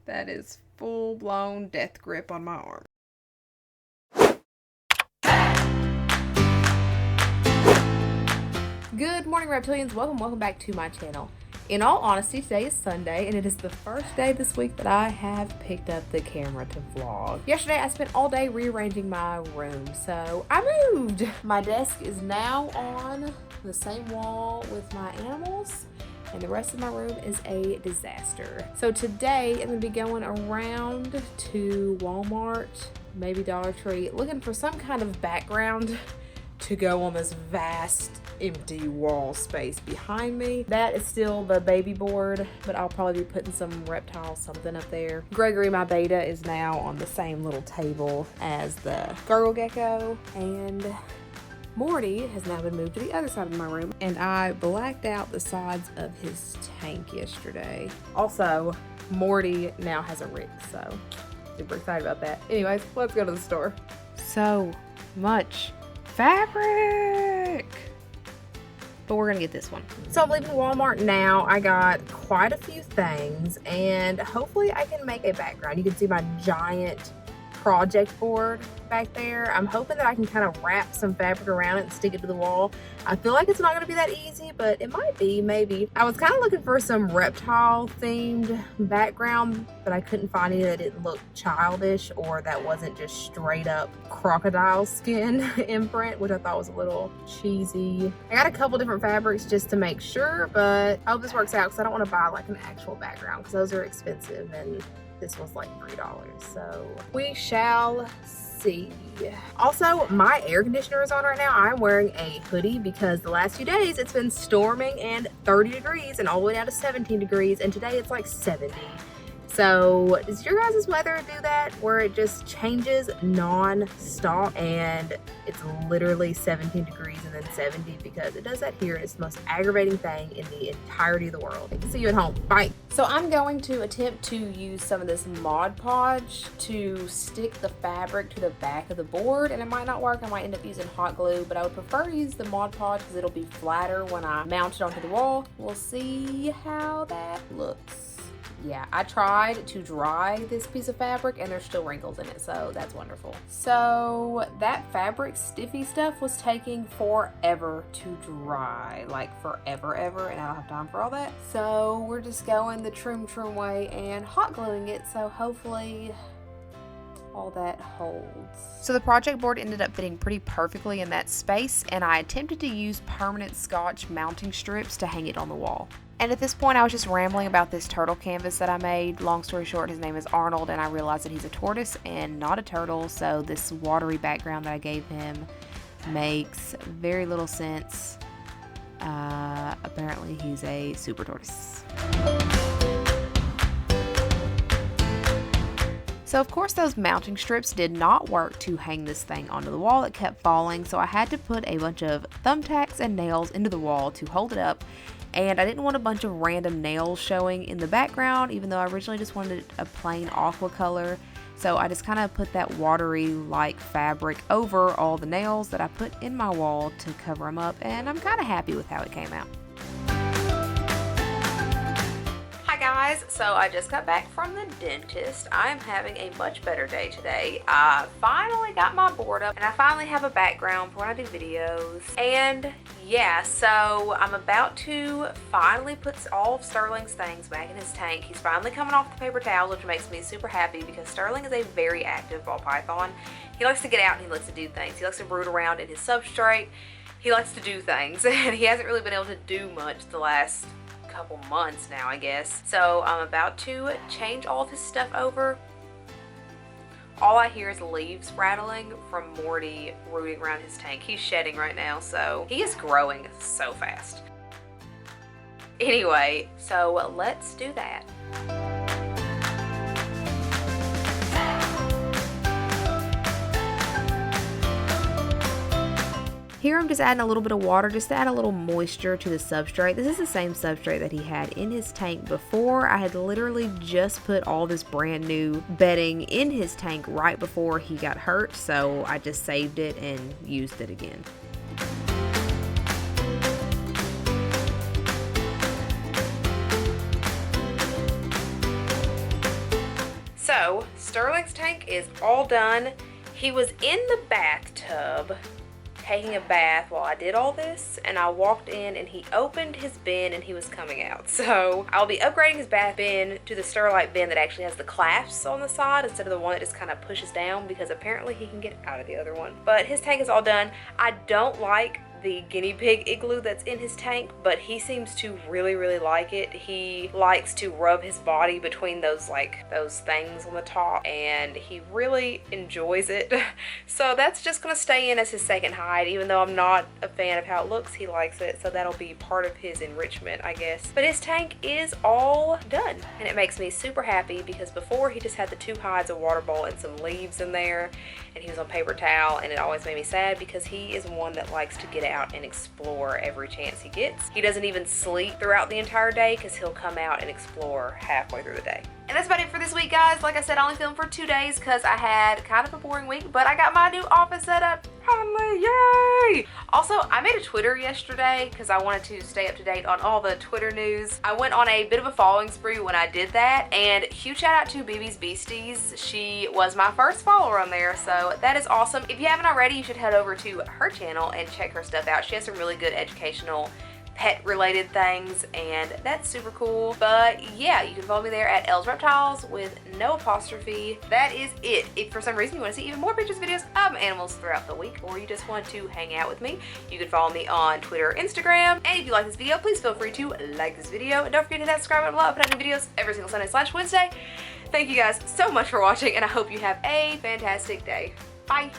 That is full-blown death grip on my arm. Good morning, reptilians. Welcome back to my channel. In all honesty, today is Sunday, and it is the first day this week that I have picked up the camera to vlog. Yesterday, I spent all day rearranging my room, so I moved. My desk is now on the same wall with my animals, and the rest of my room is a disaster. So today, I'm gonna be going around to Walmart, maybe Dollar Tree, looking for some kind of background to go on this vast empty wall space behind me. That is still the baby board, but I'll probably be putting some reptile something up there. Gregory, my beta, is now on the same little table as the gargle gecko, and Morty has now been moved to the other side of my room, and I blacked out the sides of his tank yesterday. Also, Morty now has a rig, so super excited about that. Anyways, let's go to the store. So much fabric! But we're gonna get this one. So I'm leaving Walmart now. I got quite a few things, and hopefully I can make a background. You can see my giant project board back there. I'm hoping that I can kind of wrap some fabric around it and stick it to the wall. I feel like it's not gonna be that easy, but it might be, maybe. I was kind of looking for some reptile themed background, but I couldn't find any that didn't look childish or that wasn't just straight up crocodile skin imprint, which I thought was a little cheesy. I got a couple different fabrics just to make sure, but I hope this works out because I don't want to buy like an actual background because those are expensive, and this was like $3, so we shall see. Also, my air conditioner is on right now. I'm wearing a hoodie because the last few days it's been storming and 30 degrees and all the way down to 17 degrees, and today it's like 70. So does your guys' weather do that where it just changes non-stop and it's literally 17 degrees and then 70? Because it does that here, and it's the most aggravating thing in the entirety of the world. See you at home. Bye. So I'm going to attempt to use some of this Mod Podge to stick the fabric to the back of the board, and it might not work. I might end up using hot glue, but I would prefer to use the Mod Podge because it'll be flatter when I mount it onto the wall. We'll see how that looks. Yeah, I tried to dry this piece of fabric and there's still wrinkles in it, so that's wonderful. So that fabric stiffy stuff was taking forever to dry, like forever, and I don't have time for all that. So we're just going the Troom way and hot gluing it, so hopefully all that holds. So the project board ended up fitting pretty perfectly in that space, and I attempted to use permanent Scotch mounting strips to hang it on the wall. And at this point, I was just rambling about this turtle canvas that I made. Long story short, his name is Arnold, and I realized that he's a tortoise and not a turtle, so this watery background that I gave him makes very little sense. Apparently, he's a super tortoise. So of course those mounting strips did not work to hang this thing onto the wall. It kept falling, so I had to put a bunch of thumbtacks and nails into the wall to hold it up. And I didn't want a bunch of random nails showing in the background, even though I originally just wanted a plain aqua color. So I just kind of put that watery like fabric over all the nails that I put in my wall to cover them up, and I'm kind of happy with how it came out. Guys, so I just got back from the dentist. I am having a much better day today. I finally got my board up, and I finally have a background for when I do videos. And yeah, so I'm about to finally put all of Sterling's things back in his tank. He's finally coming off the paper towels, which makes me super happy because Sterling is a very active ball python. He likes to get out and he likes to do things. He likes to root around in his substrate. He likes to do things, and he hasn't really been able to do much the last couple months now, I guess. So I'm about to change all of his stuff over. All I hear is leaves rattling from Morty rooting around his tank. He's shedding right now, so he is growing so fast. Anyway, so let's do that. Here I'm just adding a little bit of water just to add a little moisture to the substrate. This is the same substrate that he had in his tank before. I had literally just put all this brand new bedding in his tank right before he got hurt, so I just saved it and used it again. So Sterling's tank is all done. He was in the bathtub taking a bath while I did all this, and I walked in and he opened his bin and he was coming out. So I'll be upgrading his bath bin to the Sterlite bin that actually has the clasps on the side instead of the one that just kind of pushes down, because apparently he can get out of the other one. But his tank is all done. I don't like the guinea pig igloo that's in his tank, but he seems to really like it. He likes to rub his body between those things on the top, and he really enjoys it. So that's just gonna stay in as his second hide. Even though I'm not a fan of how it looks, he likes it, so that'll be part of his enrichment, I guess. But his tank is all done, and it makes me super happy, because before he just had the 2 hides, a water bowl, and some leaves in there, and he was on paper towel, and it always made me sad because he is one that likes to get out and explore every chance he gets. He doesn't even sleep throughout the entire day because he'll come out and explore halfway through the day. And that's about it for this week, guys. Like I said, I only filmed for 2 days because I had kind of a boring week, but I got my new office set up. Finally, yay! Also, I made a Twitter yesterday because I wanted to stay up to date on all the Twitter news. I went on a bit of a following spree when I did that, and huge shout out to BB's Beasties. She was my first follower on there, so that is awesome. If you haven't already, you should head over to her channel and check her stuff out. She has some really good educational pet related things, and that's super cool. But yeah, you can follow me there at Elle's Reptiles with no apostrophe. That is it. If for some reason you want to see even more pictures, videos of animals throughout the week, or you just want to hang out with me, you can follow me on Twitter or Instagram. And if you like this video, please feel free to like this video, and don't forget to hit that subscribe button below. I put out new videos every single Sunday/Wednesday. Thank you guys so much for watching, and I hope you have a fantastic day. Bye.